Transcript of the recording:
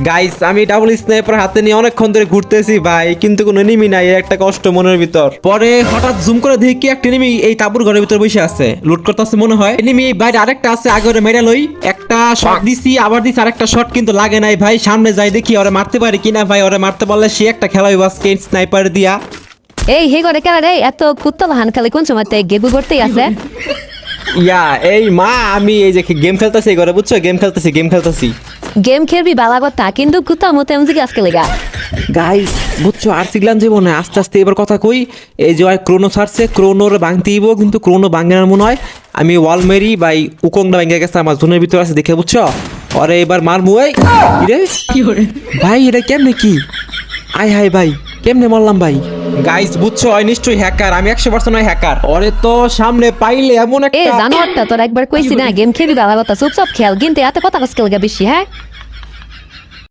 Guys আমি double sniper হাতে নিয়ে অনেকক্ষণ ধরে ঘুরতেছি ভাই, কিন্তু কোনো এনিমি নাই, এর একটা কষ্ট মনের ভিতর। পরে হঠাৎ জুম করে দেখি কি একটা এনিমি এই তাঁবুর ঘরের ভিতর বসে আছে, লুট করতেছে মনে হয়। এনিমি বাইরে আরেকটা আছে, আগে ওরে মেরে লই। একটা শট দিছি, আবার দিছি আরেকটা শট, কিন্তু লাগে নাই ভাই। সামনে যাই দেখি ওরে মারতে পারি কিনা ভাই। ওরে মারতে পারলে সে একটা খেলাই আজকে স্নাইপার দিয়া। এই হে করে কেন রে এত কুত্তা লাহান খালি কোন সময় গেগু করতেই আছে? ইয়া এই মা আমি এই যে গেম খেলতেছি ঘরে, বুঝছো? গেম খেলতেছি গেম খেলবি বালা কথা, কিন্তু কুত্তা মতো এমন আজকে লেগা। গাইস বুঝছো, আর সিগলান যাবো না, আস্তে আস্তে এবার কথা কই। এই যে ক্রোনো ছাড়ছে, ক্রোনোর ভাঙতেইব, কিন্তু ক্রোনো ভাঙানোর মনে হয় আমি ওয়াল মেরি বাই উকংটা ভেঙে গেছে আমার জোনের ভিতরে আছে দেখে, বুঝছো? ওরে এবার মারমু। এই রে ভাই, এটা কেমনে কি? আয় হাই ভাই, কেমনে মারলাম ভাই? গাইস বুঝছো, হয় নিশ্চয়ই হ্যাকার, আমি 100% হ্যাকার। ওরে তো সামনে পাইলে এমন এ একটা জানোয়ারটা তোর একবার কইছি না গেম খেলবি বালা কথা, চুপচাপ খেল, কিন্তু এত কথা কষ্ট লাগা বেশি। হ্যাঁ